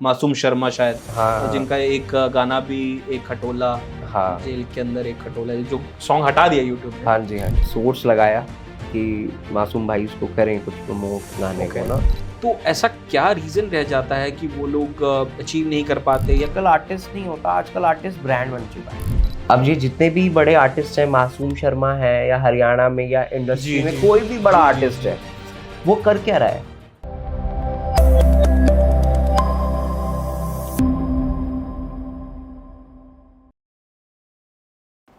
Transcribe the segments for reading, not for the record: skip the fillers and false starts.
मासूम शर्मा शायद, हाँ, जिनका एक गाना भी एक खटोला, हाँ, जेल के अंदर एक खटोला, जो सॉन्ग हटा दिया यूट्यूब पे। हाँ जी, हाँ जी। सोर्स लगाया कि मासूम भाई इसको करें कुछ प्रमोट गाने को ना। तो ऐसा क्या रीजन रह जाता है कि वो लोग अचीव नहीं कर पाते, या आजकल आर्टिस्ट नहीं होता, आजकल आर्टिस्ट ब्रांड बन चुका है। अब ये जितने भी बड़े आर्टिस्ट हैं, मासूम शर्मा है या हरियाणा में या इंडस्ट्री में कोई भी बड़ा आर्टिस्ट है, वो कर क्या रहा है?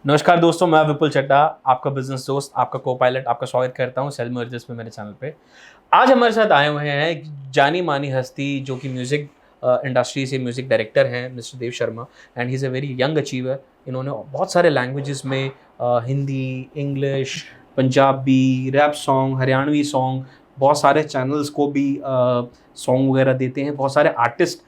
नमस्कार दोस्तों, मैं विपुल चड्ढा, आपका बिजनेस दोस्त, आपका को पायलट, आपका स्वागत करता हूं सेल मर्जर्स में, मेरे चैनल पे। आज हमारे साथ आए हुए हैं जानी मानी हस्ती, जो कि म्यूज़िक इंडस्ट्री से म्यूज़िक डायरेक्टर हैं, mister Dev Sharma, and he is a very young achiever. इन्होंने बहुत सारे लैंग्वेजेस में Hindi, English, Punjabi, rap song, Haryanvi song, बहुत सारे चैनल्स को भी सॉन्ग वगैरह देते हैं। बहुत सारे आर्टिस्ट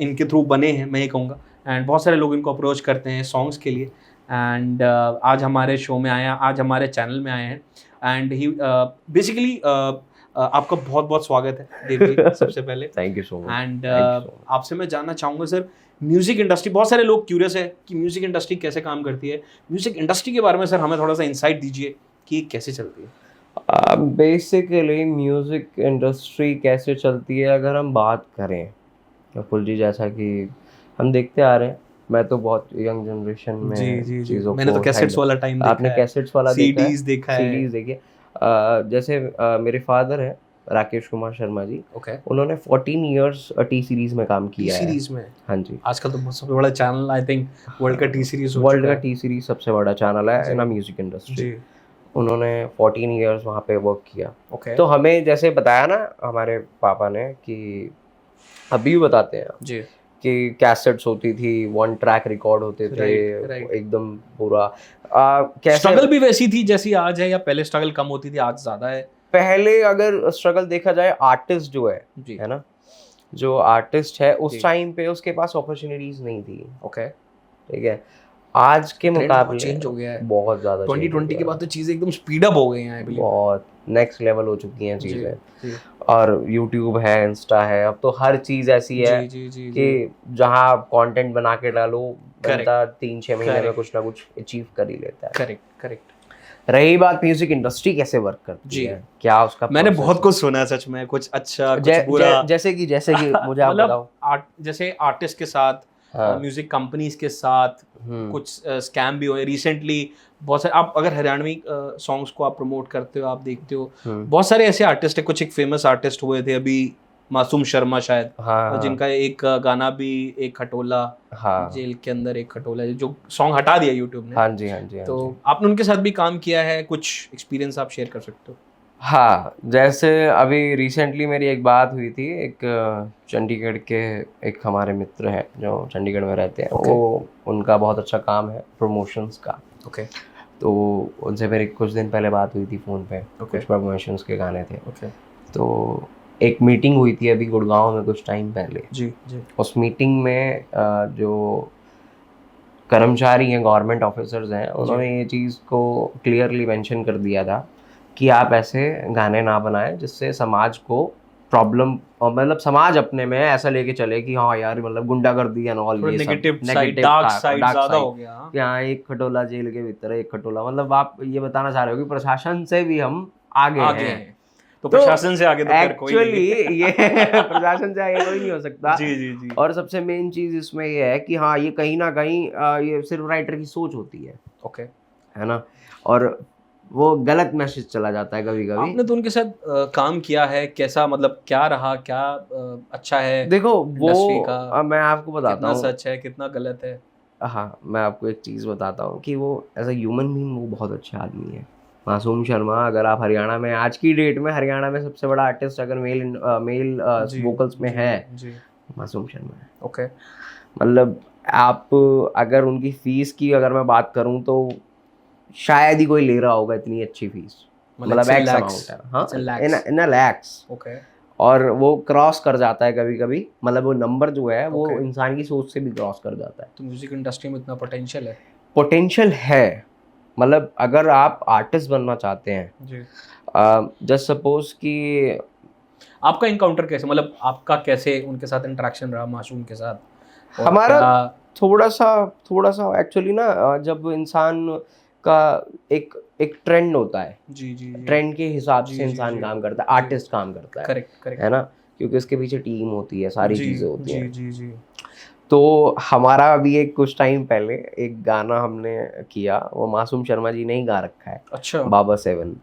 इनके थ्रू बने हैं, मैं ये कहूँगा, एंड बहुत सारे लोग इनको अप्रोच करते हैं सॉन्ग्स के लिए। एंड आज हमारे शो में आए हैं, आज हमारे चैनल में आए हैं। एंड ही बेसिकली आपका बहुत बहुत स्वागत है देव जी, सबसे पहले। Thank you so much. And आपसे मैं जानना चाहूँगा सर, म्यूज़िक इंडस्ट्री, बहुत सारे लोग क्यूरियस है कि म्यूज़िक इंडस्ट्री कैसे काम करती है। म्यूज़िक इंडस्ट्री के बारे में सर हमें थोड़ा सा इंसाइट दीजिए कि कैसे चलती है। बेसिकली म्यूज़िक इंडस्ट्री कैसे चलती है, अगर हम बात करें विपुल जी, जैसा कि हम देखते आ रहे हैं, मैं तो बहुत यंग जनरेशन में चीज़ों मैंने तो कैसेट्स वाला टाइम देखा है। आपने कैसेट्स वाला सीडीज देखा है। सीडीज देखी। जैसे मेरे फादर हैं राकेश कुमार शर्मा जी, उन्होंने 14 इयर्स टी सीरीज में काम किया है। सीरीज में? हाँ जी। आजकल तो सबसे बड़ा चैनल आई थिंक वर्ल्ड का टी सीरीज वर्ल्ड का टी सीरीज सबसे बड़ा चैनल है इन म्यूजिक इंडस्ट्री। उन्होंने 14 इयर्स वहाँ पे वर्क किया। तो हमें जैसे बताया ना हमारे पापा ने, कि अभी भी बताते हैं जी कि कैसेट्स होती थी, 1 ट्रैक रिकॉर्ड होते थे, एकदम पूरा। कैसे स्ट्रगल भी वैसी थी जैसी आज है, या पहले स्ट्रगल कम होती थी, आज ज्यादा है? पहले अगर स्ट्रगल देखा जाए, आर्टिस्ट जो है ना, जो आर्टिस्ट है उस टाइम पे उसके पास अपॉर्चुनिटीज नहीं थी। ठीक है, आज के मुकाबले चेंज हो गया है बहुत ज़्यादा। 2020 के बाद तो चीज़ें एकदम स्पीड अप हो गई हैं, बहुत नेक्स्ट लेवल हो चुकी हैं चीज़ें। और यूट्यूब है, इंस्टा है, अब तो हर चीज़ ऐसी है कि जहाँ आप कंटेंट बना के डालो, बंदा 3-6 महीने में कुछ ना कुछ अचीव कर ही लेता है। करेक्ट। रही बात म्यूजिक इंडस्ट्री कैसे वर्क करती है, क्या उसका, मैंने बहुत कुछ सुना है सच में, कुछ अच्छा कुछ बुरा। जैसे कि मुझे आप बताओ, जैसे आर्टिस्ट के साथ, म्यूजिक कंपनीज के साथ कुछ स्कैम भी हुए रिसेंटली। बहुत सारे, आप अगर हरियाणवी सॉन्ग्स को आप प्रमोट करते हो, आप देखते हो, बहुत सारे ऐसे आर्टिस्ट है, कुछ एक फेमस आर्टिस्ट हुए थे अभी, मासूम शर्मा शायद, जिनका एक गाना भी एक खटोला, जेल के अंदर एक खटोला, जो सॉन्ग हटा दिया यूट्यूब ने। हाँ जी। तो आपने उनके साथ भी काम किया है, कुछ एक्सपीरियंस आप शेयर कर सकते हो? हाँ, जैसे अभी रिसेंटली मेरी एक बात हुई थी, एक चंडीगढ़ के एक हमारे मित्र हैं जो चंडीगढ़ में रहते हैं। वो उनका बहुत अच्छा काम है प्रमोशंस का। तो उनसे मेरी कुछ दिन पहले बात हुई थी फ़ोन पे। कुछ प्रमोशंस के गाने थे। तो एक मीटिंग हुई थी अभी गुड़गांव में कुछ टाइम पहले। जी। उस मीटिंग में जो कर्मचारी हैं, गवर्नमेंट ऑफिसर्स हैं, उन्होंने ये चीज़ को क्लियरली मेंशन कर दिया था कि आप ऐसे गाने ना बनाएं जिससे समाज को प्रॉब्लम, मतलब समाज अपने में ऐसा लेके चले कि हाँ यार, मतलब गुंडागर्दी एंड ऑल, ये नेगेटिव डार्क साइड ज़्यादा हो गया। यहाँ एक खटोला जेल के भीतर, एक खटोला, मतलब आप ये बताना चाह रहे हो कि प्रशासन से भी हम आगे हैं। तो प्रशासन से आगे तो एक्चुअली ये प्रशासन से आगे कोई नहीं हो सकता। जी। और सबसे मेन चीज इसमें ये है कि हाँ, ये कहीं ना कहीं ये सिर्फ राइटर की सोच होती है। है ना, और वो गलत मैसेज चला जाता है कभी कभी। आपने तो उनके साथ काम किया है, कैसा, मतलब क्या रहा, क्या अच्छा है? देखो वो मैं आपको बताता हूँ, कितना सच है, कितना गलत है। हाँ, मैं आपको एक चीज़ बताता हूँ कि वो एज अ ह्यूमन बीइंग वो बहुत अच्छे आदमी है। मासूम शर्मा, अगर आप हरियाणा में, आज की डेट में हरियाणा में सबसे बड़ा आर्टिस्ट अगर मेल वोकल्स में है, मासूम शर्मा है। मतलब आप अगर उनकी फीस की अगर मैं बात करूँ तो शायद ही कोई ले रहा होगा इतनी अच्छी फीस, मतलब एक्स अमाउंट है, हाँ, इन लैक्स। और वो क्रॉस कर जाता है कभी कभी, मतलब वो नंबर जो है वो इंसान की सोच से भी क्रॉस कर जाता है। तो म्यूजिक इंडस्ट्री में इतना पोटेंशियल है। मतलब अगर आप आर्टिस्ट बनना चाहते हैं, जस्ट सपोज कि आपका इनकाउंटर कैसे, मतलब आपका कैसे उनके साथ इंटरेक्शन रहा, मासूम के साथ? और हमारा क्या- थोड़ा सा एक्चुअली ना, जब इंसान का एक एक ट्रेंड होता है, जी जी जी, ट्रेंड के हिसाब जी से जी इंसान जी काम करता है, जी, आर्टिस्ट काम करता है करेक्ट है ना, क्योंकि उसके पीछे टीम होती है, सारी जी चीज़ें होती जी हैं। जी जी। तो हमारा अभी एक कुछ टाइम पहले एक गाना हमने किया, वो मासूम शर्मा जी ने ही गा रखा है, अच्छा, बाबा 7।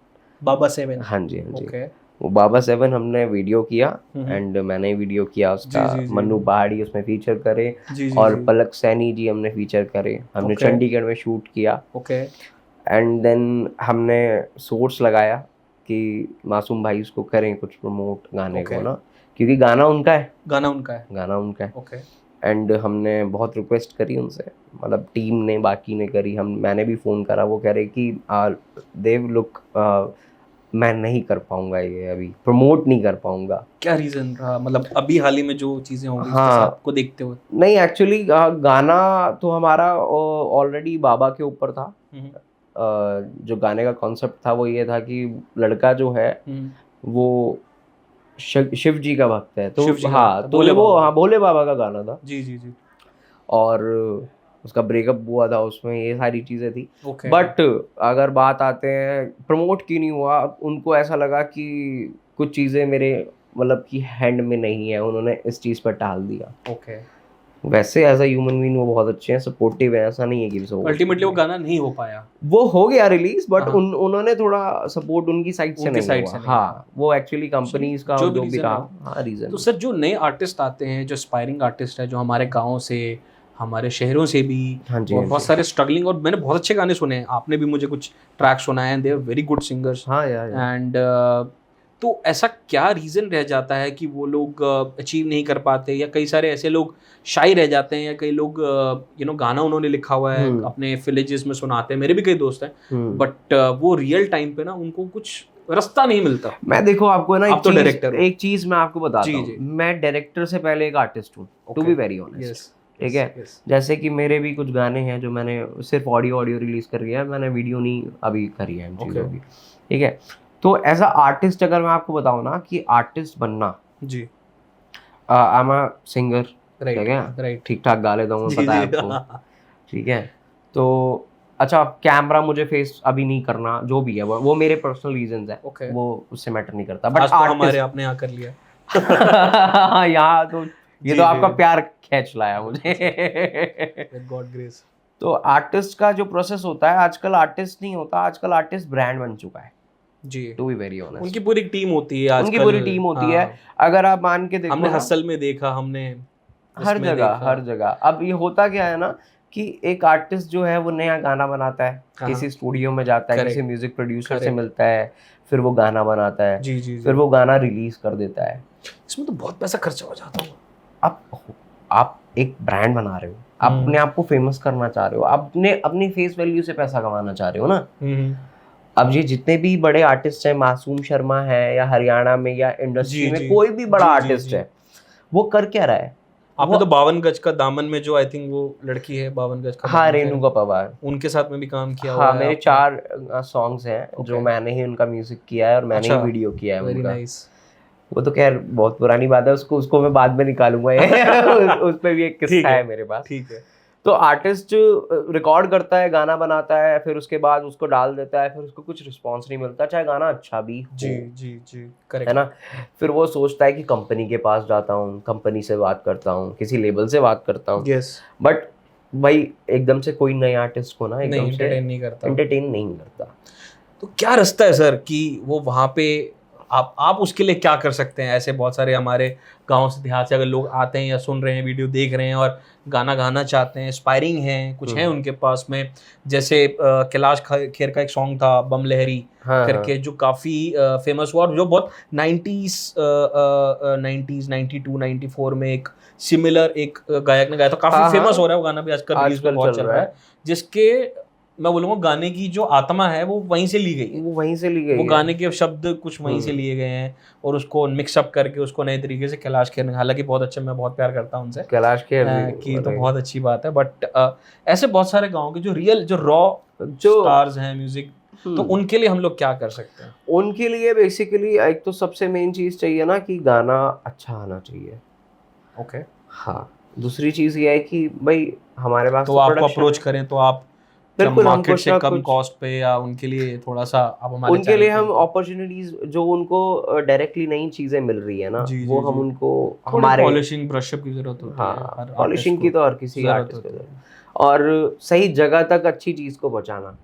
बाबा 7। हाँ जी, हाँ जी। ओके। वो बाबा 7 हमने वीडियो किया, हम्म। एंड मैंने वीडियो किया उसका, जी जी जी मन्नू पहाड़ी उसमें फीचर करे, जी जी और जी। पलक सैनी जी हमने फीचर करे। हमने ओके चंडीगढ़ में शूट किया, ओके एंड देन हमने सोर्स लगाया कि मासूम भाई उसको करें कुछ प्रमोट गाने को ओके। ना, क्योंकि गाना उनका है, गाना उनका है। गाना उनका है। ओके। एंड हमने बहुत रिक्वेस्ट करी उनसे, मतलब टीम ने, बाकी ने करी, मैंने भी फ़ोन करा। वो कह रहे कि देव लुक, मैं नहीं कर पाऊंगा, ये अभी प्रमोट नहीं कर पाऊंगा। क्या रीजन रहा, मतलब अभी हाल ही में जो चीजें हो गई उसके हाँ, साथ को देखते हुए? नहीं एक्चुअली गाना तो हमारा ऑलरेडी बाबा के ऊपर था। हम्म जो गाने का कॉन्सेप्ट था वो ये था कि लड़का जो है हम्म। वो शिव जी का भक्त है, तो शिव जी का हाँ, भक्त है, तो भोले वो बाबा हाँ का। भोले बाबा का गाना था, जी जी जी। और उसका ब्रेकअप हुआ था उसमें, ये सारी चीज़ें थी। ओके। बट अगर बात आते हैं प्रमोट क्यों नहीं हुआ, उनको ऐसा लगा कि कुछ चीज़ें मेरे मतलब कि हैंड में नहीं है, उन्होंने इस चीज़ पर टाल दिया। ओके। वैसे एज अ ह्यूमन बीइंग वो बहुत अच्छे हैं, सपोर्टिव है, ऐसा नहीं है कि अल्टीमेटली वो गाना नहीं हो पाया। वो हो गया रिलीज, बट हाँ। उन्होंने थोड़ा सपोर्ट उनकी साइड से उनके नहीं साइड हुआ। से नहीं हाँ, था। वो एक्चुअली कंपनीज का जो भी जो भी रीजन रहा, रहा। हाँ रीजन। तो सर जो नए आर्टिस्ट आते हैं, जो एस्पायरिंग आर्टिस्ट है, जो हमारे गाँव से, हमारे शहरों से भी, हाँ जी, और हाँ बहुत जी। सारे स्ट्रगलिंग, और मैंने बहुत अच्छे गाने सुने हैं, आपने भी मुझे कुछ ट्रैक सुनाए हैं, they are very good singers. हाँ यार, एंड तो ऐसा क्या रीज़न रह जाता है कि वो लोग अचीव नहीं कर पाते, या कई सारे ऐसे लोग शाई रह जाते हैं, या कई लोग गाना उन्होंने लिखा हुआ है अपने विलेजेस में सुनाते हैं, मेरे भी कई दोस्त हैं, बट वो रियल टाइम पे ना उनको कुछ रास्ता नहीं मिलता। मैं देखो आपको ना आप तो डायरेक्टर हो। एक चीज मैं आपको बताता जी, हूँ, जी। मैं डायरेक्टर से पहले एक आर्टिस्ट हूँ, to be very honest. Yes. ठीक है, जैसे कि मेरे भी कुछ गाने हैं जो मैंने सिर्फ ऑडियो रिलीज कर दिया है, मैंने वीडियो नहीं अभी करी है इन चीज़ों की। ठीक है, तो एज अ आर्टिस्ट अगर मैं आपको बताऊँ ना कि आर्टिस्ट बनना, जी, I am a singer, right ठीक है, राइट। ठीक ठाक गा लेता हूँ, जी पता है जी। आपको। ठीक है, तो अच्छा, कैमरा मुझे फेस अभी नहीं करना, जो भी है वो मेरे पर्सनल रीजंस है, ओके। वो उससे मैटर नहीं करता। बट आज तो हमारे आर्टिस्ट आपने यहाँ कर लिया। यहाँ तो ये जी, तो जी, आपका जी। प्यार खींच लाया मुझे। With God grace. तो आर्टिस्ट का जो प्रोसेस होता है, आजकल आर्टिस्ट नहीं होता, आजकल आर्टिस्ट ब्रांड बन चुका है, जी, टू बी वेरी ऑनेस्ट। उनकी पूरी टीम होती है आजकल। उनकी पूरी टीम होती है। हाँ। अगर आप मान के देखो हमने ना, हसल में देखा, हमने हर इसमें जगह देखा। हर जगह अब ये होता क्या है ना कि एक आर्टिस्ट जो है वो नया गाना बनाता है, हाँ, किसी स्टूडियो में जाता है, Correct. किसी म्यूजिक प्रोड्यूसर से Correct. मिलता है, फिर वो गाना बनाता है, जी जी जी। फिर वो गाना रिलीज कर देता है। इसमें तो बहुत पैसा खर्चा हो जाता होगा। आप एक ब्रांड बना रहे हो, आप अपने आप को फेमस करना चाह रहे हो, अपने अपनी फेस वैल्यू से पैसा कमाना चाह रहे हो ना। अब ये जितने भी बड़े आर्टिस्ट हैं, मासूम शर्मा है या हरियाणा में या इंडस्ट्री में कोई भी बड़ा आर्टिस्ट है, वो कर क्या रहा है? आपने तो 52 गज का दामन में जो आई थिंक वो लड़की है 52 गज का, हाँ, रेणुका पवार, उनके साथ में भी काम किया हाँ, मेरे 4 सॉन्ग्स हैं जो मैंने ही उनका म्यूजिक किया है और मैंने ही वीडियो किया है उनका। वो तो खैर बहुत पुरानी बात है, उसको मैं बाद में निकालूंगा उस पे भी एक किस्सा है मेरे पास। ठीक है। तो आर्टिस्ट रिकॉर्ड करता है, गाना बनाता है, फिर उसके बाद उसको डाल देता है, फिर उसको कुछ रिस्पांस नहीं मिलता, चाहे गाना अच्छा भी हो। जी जी जी, करेक्ट है ना। फिर वो सोचता है कि कंपनी के पास जाता हूँ, कंपनी से बात करता हूँ, किसी लेबल से बात करता हूँ। यस। बट भाई एकदम से कोई नए आर्टिस्ट को ना एकदम से एंटरटेन नहीं करता। तो क्या रास्ता है सर कि वो वहाँ पे आप उसके लिए क्या कर सकते हैं? ऐसे बहुत सारे हमारे गांव से देहात से अगर लोग आते हैं या सुन रहे हैं, वीडियो देख रहे हैं और गाना गाना चाहते हैं, एस्पायरिंग हैं, कुछ है उनके पास में, जैसे कैलाश खेर का एक सॉन्ग था बम लहरी करके, जो काफ़ी फेमस हुआ और जो बहुत 90s 92 94 में एक सिमिलर एक गायक ने गाया था, काफ़ी फेमस हो रहा है वो गाना भी आजकल, रील्स में बहुत चल रहा है, जिसके मैं बोलूँगा गाने की जो आत्मा है वो वहीं से ली गई है, वो गाने के शब्द कुछ वहीं से लिए गए हैं और उसको मिक्सअप करके उसको नए तरीके से कैलाश खेर ने, हालांकि बहुत अच्छे, मैं बहुत प्यार करता हूँ उनसे, कैलाश खेर की तो बहुत अच्छी बात है, बट ऐसे बहुत सारे गाँव के जो रियल जो रॉ जो स्टार्स हैं म्यूजिक, तो उनके लिए हम लोग क्या कर सकते हैं? उनके लिए बेसिकली एक तो सबसे मेन चीज चाहिए ना कि गाना अच्छा आना चाहिए। ओके। हाँ, दूसरी चीज ये है कि भाई हमारे पास तो आपको production अप्रोच है। करें तो आप क्या बिल्कुल, हम मार्केट कुछ से ना कम कुछ कॉस्ट पे, या उनके लिए थोड़ा सा आप हमारे उनके चैनल लिए पे हम बताएं? अपॉर्चुनिटीज जो उनको डायरेक्टली नई चीजें मिल रही है ना, जी वो जी हम जी, उनको थोड़ी हमारे पॉलिशिंग ब्रशअप की जरूरत होती है हाँ, हर आर्टिस्ट पॉलिशिंग की को, तो हर किसी जरूरत आर्टिस्ट को होती जरूरत, है। और सही जगह तक अच्छी चीज को पहुंचाना।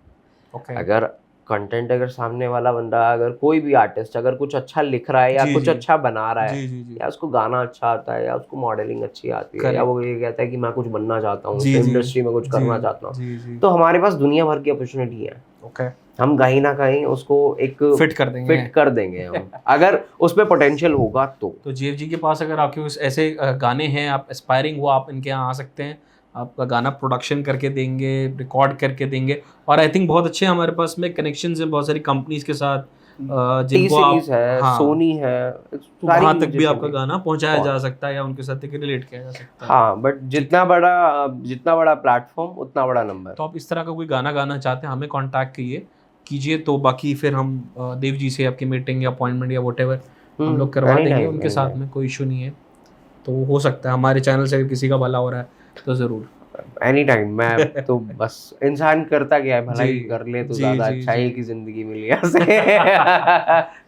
ओके। अगर कंटेंट, अगर सामने वाला बंदा, अगर कोई भी आर्टिस्ट अगर कुछ अच्छा लिख रहा है या जी कुछ जी अच्छा बना रहा है, जी जी जी, या उसको गाना अच्छा आता है, या उसको मॉडलिंग अच्छी आती है, या करेक्ट। वो ये कहता है कि मैं कुछ बनना चाहता हूँ, जी इस जी इंडस्ट्री में कुछ जी करना चाहता हूँ, जी जी। तो हमारे पास दुनिया भर की अपॉर्चुनिटी है। ओके, हम कहीं ना कहीं उसको एक फिट कर देंगे। फिट कर देंगे हम, अगर उसमें पोटेंशियल होगा तो। तो जीएफ जी के पास अगर आपके कुछ ऐसे गाने हैं, आप एस्पायरिंग हो, आप इनके यहाँ आ सकते हैं, आपका गाना प्रोडक्शन करके देंगे, रिकॉर्ड करके देंगे। और आई थिंक बहुत अच्छे हमारे पास में कनेक्शंस हैं बहुत सारी कंपनीज के साथ, टी जिनको आप, सीरीज है, हाँ, सोनी है, तो सारी वहाँ तक भी आपका जितनी गाना पहुँचाया जा बहुत। सकता है या उनके साथ रिलेट किया जा सकता है। हाँ, बट जितना बड़ा प्लेटफॉर्म उतना बड़ा नंबर। तो आप इस तरह का कोई गाना गाना चाहते हैं, हमें कांटेक्ट कीजिए, तो बाकी फिर हम देव जी से आपकी मीटिंग या अपॉइंटमेंट या व्हाटएवर हम लोग करवा एनी देंगे टाइम, उनके साथ में, कोई इशू नहीं है। तो हो सकता है हमारे चैनल से अगर किसी का भला हो रहा है तो ज़रूर। Any time. मैं तो बस, इंसान करता क्या है, भलाई जी कर ले तो जी ज्यादा जी अच्छा है, जी। एक ही जिंदगी मिली है से।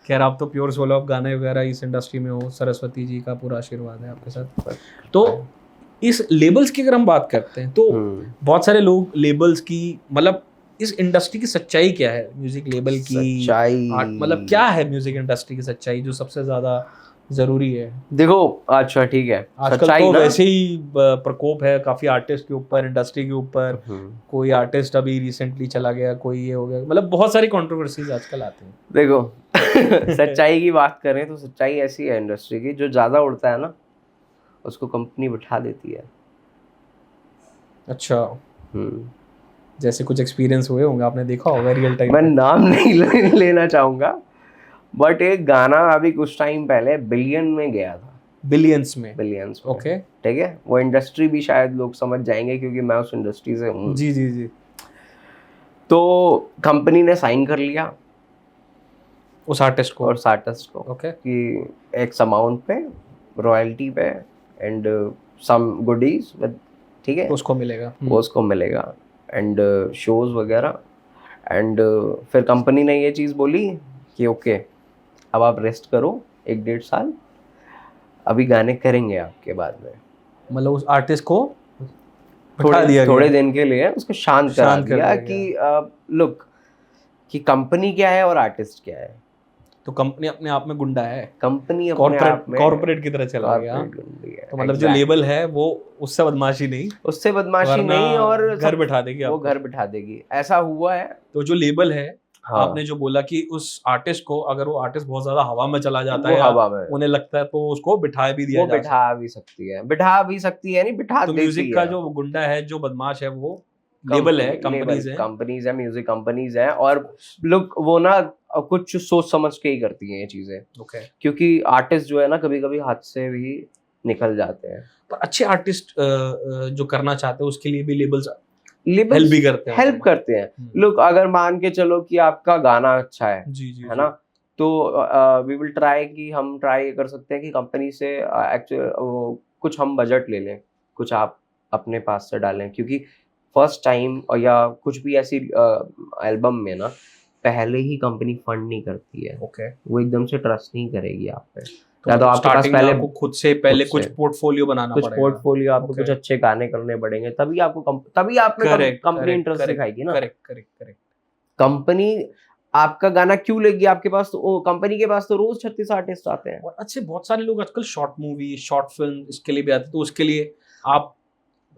खैर, आप तो प्योर सोलो ऑफ गाने वगैरह इस इंडस्ट्री में हो, सरस्वती जी का पूरा आशीर्वाद है आपके साथ। तो इस लेबल्स की अगर हम बात करते हैं तो बहुत सारे लोग लेबल्स की, मतलब इस इंडस्ट्री की सच्चाई क्या है, म्यूजिक लेबल की सच्चाई, मतलब क्या है म्यूजिक इंडस्ट्री की सच्चाई जो सबसे ज्यादा जरूरी है? देखो, अच्छा ठीक है, आजकल सच्चाई तो ना, वैसे ही प्रकोप है काफी आर्टिस्ट के ऊपर, इंडस्ट्री के ऊपर। कोई आर्टिस्ट अभी रिसेंटली चला गया, कोई ये हो गया, मतलब बहुत सारी कंट्रोवर्सीज आजकल आती हैं। देखो सच्चाई की बात करें तो सच्चाई ऐसी है इंडस्ट्री की, जो ज्यादा उड़ता है ना उसको कंपनी बिठा देती है। अच्छा, जैसे कुछ एक्सपीरियंस हुए होंगे, आपने देखा होगा रियल टाइम मैं पे। नाम नहीं लेना चाहूंगा, बट एक गाना अभी कुछ टाइम पहले बिलियन में गया था। बिलियंस में? बिलियंस में, ओके। ठीक है, वो इंडस्ट्री भी शायद लोग समझ जाएंगे क्योंकि मैं उस इंडस्ट्री से हूँ। जी जी जी। तो कंपनी ने साइन कर लिया उस आर्टिस्ट को, और उस आर्टिस्ट को ओके, कि एक्स अमाउंट पे, रॉयल्टी पे, एंड सम गुडीज, ठीक है, उसको मिलेगा। वो उसको मिलेगा, एंड शोज वगैरह। एंड फिर कंपनी ने ये चीज़ बोली कि ओके, अब आप रेस्ट करो 1-1.5 साल, अभी गाने करेंगे आपके बाद में। मतलब उस आर्टिस्ट को बिठा दिया गया, थोड़े दिन के लिए उसको शांत करा शांत कर दिया दिया कि लुक, कि कंपनी क्या है और आर्टिस्ट क्या है। तो कंपनी अपने आप में गुंडा है, कंपनी अपने आप में कॉर्पोरेट की तरह चला गया। corporate गुंडी है। तो मतलब जो लेबल है वो उससे बदमाशी नहीं, उससे बदमाशी वरना नहीं, और घर बिठा देगी वो आपको। घर बिठा देगी, ऐसा हुआ है। तो जो लेबल है, हाँ, आपने जो बोला कि उस आर्टिस्ट को, अगर वो आर्टिस्ट बहुत ज्यादा हवा में चला जाता वो है या हवा में, उन्हें लगता है, तो उसको बिठा भी दिया वो जा सकता बिठा भी सकती है, नहीं बिठा है। तो देती म्यूजिक का है। जो गुंडा है, जो बदमाश है, वो लेबल है, कंपनीज है। कंपनीज है, म्यूजिक कंपनीज है, और लोग वो ना कुछ सोच समझ के ही करती हैं ये चीजें, ओके। क्योंकि आर्टिस्ट जो है ना कभी कभी हाथ से भी निकल जाते हैं। पर अच्छे आर्टिस्ट जो करना चाहते हैं उसके लिए भी लेबल्स लेबल्स हेल्प भी करते हैं, हेल्प करते हैं। लोग अगर मान के चलो कि आपका गाना अच्छा है, जी जी है ना, तो वी विल ट्राई, कि हम ट्राई कर सकते हैं कि कंपनी से एक्चुअली कुछ हम बजट ले लें, कुछ आप अपने पास से डालें, क्योंकि फर्स्ट टाइम और या कुछ भी ऐसी एल्बम में ना पहले ही कंपनी फंड नहीं करती है। ओके। वो एकदम से ट्रस्ट नहीं करेगी आप पे। तो या तो आपके पास स्टार्टिंग में पहले आपको खुद से पहले खुद कुछ से पोर्टफोलियो बनाना कुछ पड़ेगा। पोर्टफोलियो, आपको Okay. कुछ अच्छे गाने करने पड़ेंगे, तभी आपको तभी आप में करेक्ट, कंपनी इंटरेस्ट दिखाएगी ना। Correct correct correct. कंपनी आपका गाना क्यों लेगी आपके पास? तो कंपनी के पास तो रोज 36 आर्टिस्ट आते हैं। और अच्छे बहुत सारे लोग आजकल शॉर्ट मूवी, शॉर्ट फिल्म इसके लिए भी आते हैं, तो उसके लिए आप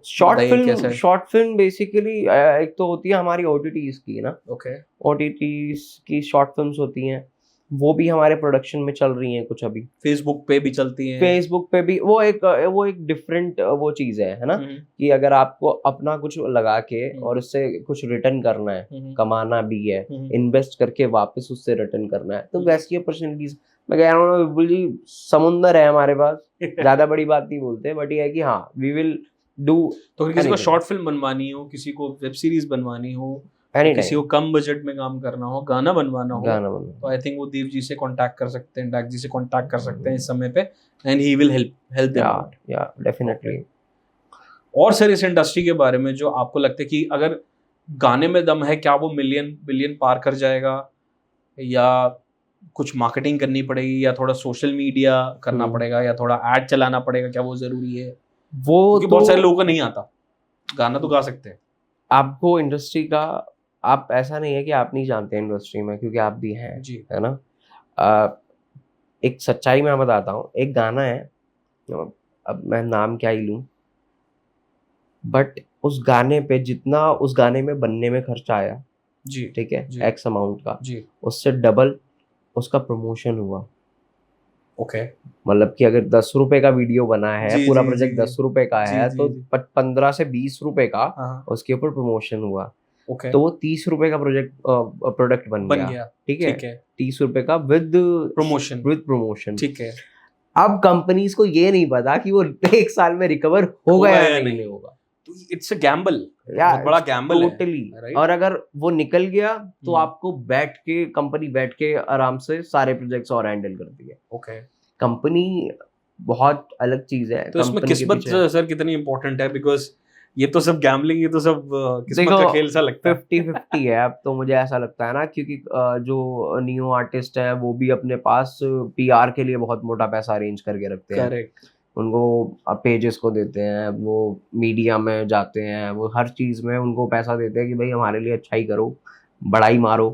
बताइए कैसे है? शॉर्ट फिल्म बेसिकली एक तो होती है हमारी ओटीटीज की ना, ओके। ओटीटीज की शॉर्ट फिल्म्स होती हैं, वो भी हमारे प्रोडक्शन में चल रही हैं कुछ अभी। फेसबुक पे भी चलती हैं। फेसबुक पे भी वो एक डिफरेंट वो चीज है ना, कि अगर आपको अपना कुछ लगा के और उससे कुछ रिटर्न करना है, कमाना भी है, इन्वेस्ट करके वापस उससे रिटर्न करना है, तो वैसी अपॉर्चुनिटीज, मैं कह रहा हूँ विपुल जी, समुंदर है हमारे पास। ज्यादा बड़ी बात नहीं बोलते, बट ये है कि हाँ, वी विल डू। तो किसी को शॉर्ट फिल्म बनवानी हो, किसी को वेब सीरीज बनवानी हो, एनी किसी टाइम को कम बजट में काम करना हो, गाना बनवाना हो, गाना बनना। तो आई थिंक वो दीप जी से कांटेक्ट कर सकते हैं, डाक जी से कांटेक्ट कर सकते हैं इस समय पे, and he will help them out. या डेफिनेटली। और सर इस इंडस्ट्री के बारे में जो आपको लगता है कि अगर गाने में दम है, क्या वो मिलियन बिलियन पार कर जाएगा, या कुछ मार्केटिंग करनी पड़ेगी, या थोड़ा सोशल मीडिया करना पड़ेगा, या थोड़ा एड चलाना पड़ेगा, क्या वो जरूरी है? वो क्योंकि तो बहुत सारे लोगों को नहीं आता, गाना तो गा सकते हैं। आपको इंडस्ट्री का, आप ऐसा नहीं है कि आप नहीं जानते इंडस्ट्री में, क्योंकि आप भी हैं जी है ना। एक सच्चाई मैं बताता हूँ, एक गाना है, अब मैं नाम क्या ही लूँ, बट उस गाने पे जितना उस गाने में बनने में खर्चा आया, जी ठीक है, जी एक्स अमाउंट का, जी उससे डबल उसका प्रमोशन हुआ। ओके मतलब कि अगर 10 रुपए का वीडियो बना है, जी पूरा जी जी प्रोजेक्ट जी 10 रुपए का जी है, जी तो जी 15 से 20 रुपए का हाँ उसके ऊपर प्रमोशन हुआ, ओके तो वो 30 रुपए का प्रोडक्ट बन बन गया। गया, ठीक है, ठीक है, 30 रुपए का विद प्रमोशन, प्रमोशन। ठीक है, अब कंपनीज को ये नहीं पता कि वो 1 साल में रिकवर होगा या नहीं होगा, तो इट्स अ गैम्बल, या बहुत बड़ा गैम्बल है, टोटली। राइट? और अगर वो निकल गया तो हम्म। आपको बैठ के, कंपनी बैठ के आराम से सारे प्रोजेक्ट्स और हैंडल करती है। ओके, कंपनी बहुत अलग चीज है, तो इसमें कंपनी के किस्मत पीछे सर कितनी इंपॉर्टेंट है? बिकॉज ये तो सब गैम्बलिंग, ये तो सब किस्मत देखो का खेल सा लगता है। 50-50 है अब तो, मुझे ऐसा लगता है ना, क्योंकि जो न्यू आर्टिस्ट है वो भी अपने पास पीआर के लिए बहुत मोटा पैसा अरेंज करके रखते हैं। करेक्ट, उनको पेजेस को देते हैं, वो मीडिया में जाते हैं, वो हर चीज में उनको पैसा देते हैं कि भाई हमारे लिए अच्छाई करो, बड़ाई मारो।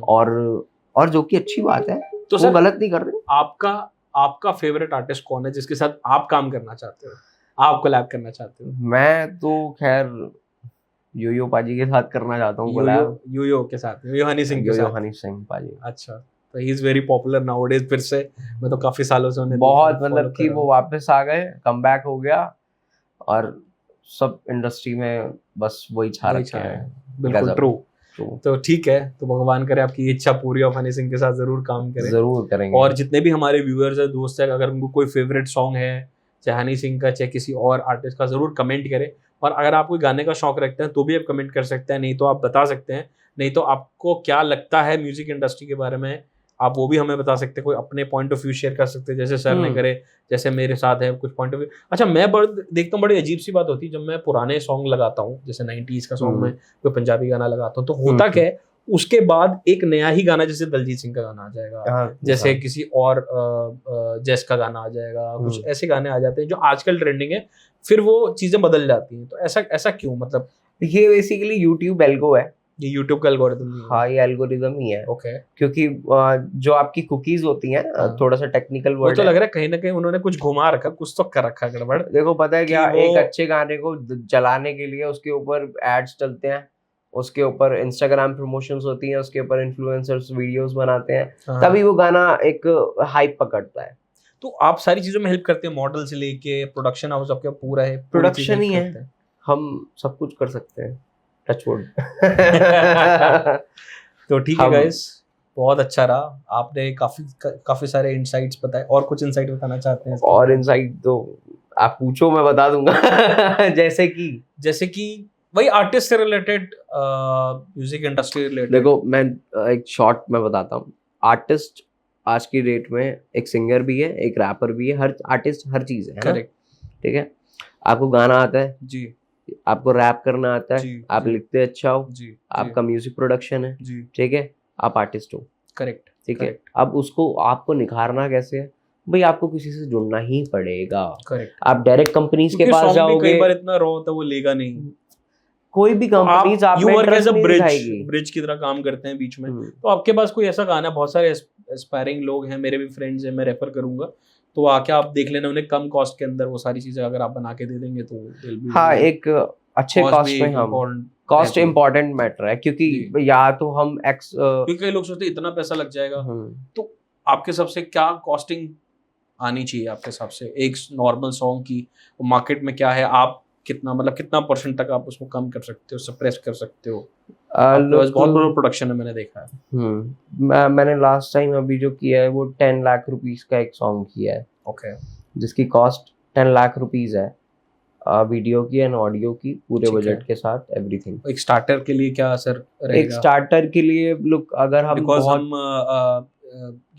और जो कि अच्छी बात है, तो वो सर गलत नहीं कर रहे। आपका आपका फेवरेट आर्टिस्ट कौन है जिसके साथ आप काम करना चाहते हो, आप कोलैब करना चाहते हो? मैं तो खैर योयो पाजी के साथ करना चाहता हूँ योयो कोलैब। योयो के साथ, योयो हनी सिंह के योयो साथ। हनी सिंह पाजी अच्छा, तो he is very popular nowadays फिर से, मैं तो काफी सालों से उन्हें बहुत, follow मतलब कर कि रहा वो हूं। वापस आ गए, कमबैक हो गया, और सब इंडस्ट्री में बस वही छा वही रखे छा हैं। है, बिल्कुल गजब। ट्रू। तो ठीक है, तो भगवान करे आपकी इच्छा पूरी हो, हनी सिंह के साथ जरूर काम करें। जरूर करेंगे। और जितने भी हमारे व्यूअर्स हैं, दोस्त हैं, अगर उनको कोई फेवरेट सॉन्ग है, चाहे हनी सिंह का चाहे किसी और आर्टिस्ट का, जरूर कमेंट करें। और अगर आप कोई गाने का शौक रखते हैं तो भी आप कमेंट कर सकते हैं, नहीं तो आप बता सकते हैं, नहीं तो आपको क्या लगता है म्यूजिक इंडस्ट्री के बारे में, आप वो भी हमें बता सकते हैं। कोई अपने पॉइंट ऑफ व्यू शेयर कर सकते हैं, जैसे सर ने करे, जैसे मेरे साथ है कुछ पॉइंट ऑफ व्यू। अच्छा, मैं देखता हूँ बड़ी अजीब सी बात होती है, जब मैं पुराने सॉन्ग लगाता हूँ, जैसे 90s का सॉन्ग में कोई पंजाबी गाना लगाता हूँ, तो होता क्या है, उसके बाद एक नया ही गाना, जैसे दलजीत सिंह का गाना आ जाएगा, जैसे किसी और जैस का गाना आ जाएगा, कुछ ऐसे गाने आ जाते हैं जो आजकल ट्रेंडिंग है, फिर वो चीजें बदल जाती हैं। तो ऐसा क्यों, मतलब ये बेसिकली यूट्यूब एल्गो है, ये यूट्यूब का एल्गोरिथम? हाँ, ये एल्गोरिदम ही है। ओके, क्योंकि जो आपकी कुकीज होती हैं, थोड़ा सा टेक्निकल वो वर्ड तो है। लग रहा है कहीं ना कहीं उन्होंने कुछ घुमा रखा, कुछ तो कर रखा गड़बड़। देखो पता है क्या, कि वो- एक अच्छे गाने को चलाने के लिए उसके ऊपर एड्स चलते हैं, उसके ऊपर इंस्टाग्राम प्रमोशंस होती हैं, उसके ऊपर इन्फ्लुएंसर्स वीडियोस बनाते हैं, हाँ। तभी वो गाना एक हाइप पकड़ता है। तो आप सारी चीजों में हेल्प करते हैं, मॉडल से लेके प्रोडक्शन हाउस आपका पूरा है, पूरी प्रोडक्शन चीज़ ही help है, करते हैं। हम सब कुछ कर सकते हैं, टचवुड। तो ठीक है गाइस, बहुत अच्छा रहा, आपने काफी सारे इंसाइट्स बताए। और कुछ इंसाइट बताना चाहते हैं? और इनसाइट तो आप पूछो, मैं बता दूंगा। जैसे कि वही आर्टिस्ट से रिलेटेड, म्यूजिक इंडस्ट्री रिलेटेड। देखो, मैं एक शॉर्ट में बताता हूँ। आर्टिस्ट आज की डेट में एक सिंगर भी है, एक रैपर भी है, हर आर्टिस्ट हर चीज है ना? करेक्ट, ठीक है, आपको गाना आता है जी, आपको रैप करना आता है, जी, आप जी, लिखते अच्छा हो, जी, आपका म्यूजिक प्रोडक्शन है, जी, ठीक है, आप आर्टिस्ट हो, करेक्ट, ठीक है। अब उसको आपको निखारना कैसे है भाई? आपको किसी से जुड़ना ही पड़ेगा। करेक्ट। आप डायरेक्ट कंपनीज के पास जाओगे, कई बार इतना रॉ होता है, वो लेगा नहीं। कोई भी कंपनीज आप यू में वर्क एज इंटरेस्ट अ नहीं दिखाएगी। ब्रिज की तरह काम करते हैं बीच में। तो आपके पास कोई ऐसा गाना, बहुत सारे एस्पायरिंग लोग हैं, मेरे भी फ्रेंड्स हैं, मैं रेफर करूंगा, तो आके आप देख लेना, उन्हें कम कॉस्ट के अंदर वो सारी चीजें अगर आप बना के दे देंगे तो हाँ, एक अच्छे कॉस्ट में हम, कॉस्ट इम्पोर्टेंट मैटर है, क्योंकि या तो हम क्योंकि कई लोग सोचते हैं इतना पैसा लग जाएगा, तो आपके हिसाब से क्या कॉस्टिंग आनी चाहिए आपके हिसाब से एक नॉर्मल सॉन्ग की? मार्केट में क्या है, आप कितना, मतलब कितना परसेंट तक आप उसको कम कर सकते हो, सप्रेस कर सकते हो? बहुत बड़ा प्रोडक्शन है, मैंने देखा है। मैंने लास्ट टाइम अभी जो किया है वो 10 लाख रुपीस का एक सॉन्ग किया है। ओके, जिसकी कॉस्ट 10 लाख रुपीस है। वीडियो की एंड ऑडियो की, पूरे ठीक है। बजट के साथ, एवरीथिंग। एक स्टार्टर के लिए क्या सर एक रहेगा? स्टार्टर के लिए लुक, अगर हम बिकॉज बहुत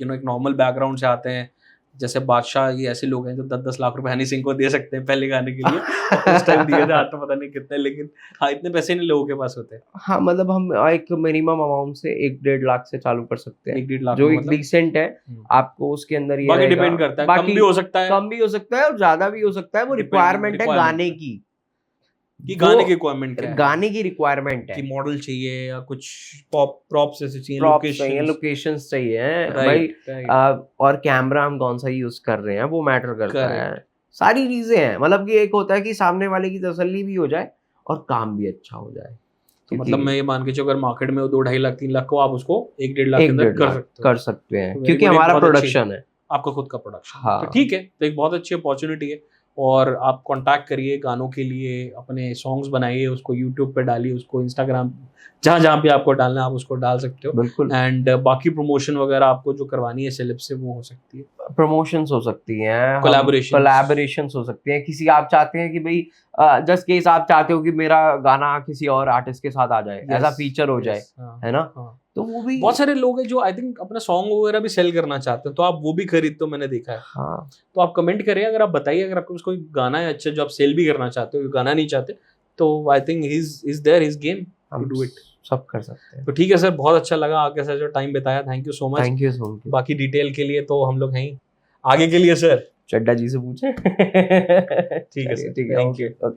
हम एक नॉर्मल बैकग्राउंड से आते हैं, जैसे बादशाह, ये ऐसे लोग हैं जो 10-10 लाख रुपए हनी सिंह को दे सकते हैं पहले गाने के लिए। उस टाइम दिए थे, आज तो पता नहीं कितने, लेकिन हाँ इतने पैसे नहीं लोगों के पास होते। हाँ मतलब हम एक मिनिमम अमाउंट से 1-1.5 लाख से चालू कर सकते हैं, 1-1.5 लाख जो में एक मतलब डिसेंट है। आपको उसके अंदर ये बाकी रहेगा, डिपेंड करता है, कम भी हो सकता है, कम भी हो सकता है और ज्यादा भी हो सकता है, वो रिक्वायरमेंट है गाने की, कि गाने की रिक्वायरमेंट क्या है, गाने की रिक्वायरमेंट है कि मॉडल चाहिए या कुछ पॉप प्रॉप्स ऐसे चाहिए, प्रॉप्स चाहिए, लोकेशंस, लोकेशंस चाहिए भाई, राइट और कैमरा हम कौन सा यूज कर रहे हैं वो मैटर करता है, करेक्ट। सारी चीजें हैं। मतलब कि एक होता है कि सामने वाले की तसल्ली भी हो जाए और काम भी अच्छा हो जाए। तो मतलब मैं ये मान के चलो, अगर मार्केट में वो 2-2.5 लाख 3 लाख को, आप उसको 1-1.5 लाख के अंदर 1-1.5 कर लाख सकते हो, कर सकते हैं, तो very क्योंकि good, एक हमारा बहुत अच्छी, प्रोडक्शन है। आपका खुद का प्रोडक्शन। हाँ। तो ठीक है, तो एक बहुत अच्छी अपॉर्चुनिटी है, और आप कांटेक्ट करिए गानों के लिए, अपने सॉन्ग्स बनाइए, उसको यूट्यूब पे डालिए, उसको इंस्टाग्राम, जहाँ जहाँ पे आपको डालना है आप उसको डाल सकते हो। बिल्कुल, एंड बाकी प्रमोशन वगैरह आपको जो करवानी है सेलेब से, वो हो सकती है, प्रमोशंस हो सकती हैं, कोलैबोरेशंस हो सकती हैं। किसी आप चाहते हैं कि भाई जस्ट केस आप चाहते हो कि मेरा गाना किसी और आर्टिस्ट के साथ आ जाए, एज अ फीचर हो जाए, है ना, तो वो भी बहुत सारे लोग हैं जो आई थिंक अपना सॉन्ग वगैरह भी सेल करना चाहते हैं, तो आप वो भी खरीदते हो, मैंने देखा है। हाँ, तो आप कमेंट करें, अगर आप बताइए, अगर आपको कोई गाना है अच्छा जो आप सेल भी करना चाहते हो, गाना नहीं चाहते, तो I think he is there, his game to do it. सब कर सकते हैं। तो ठीक है सर, बहुत अच्छा लगा आपके साथ जो टाइम बिताया, thank you so much. Thank you so much. बाकी डिटेल के लिए तो हम लोग हैं ही, आगे के लिए सर चड्डा जी से पूछे। ठीक है सर, ठीक है, थैंक यू। ओके।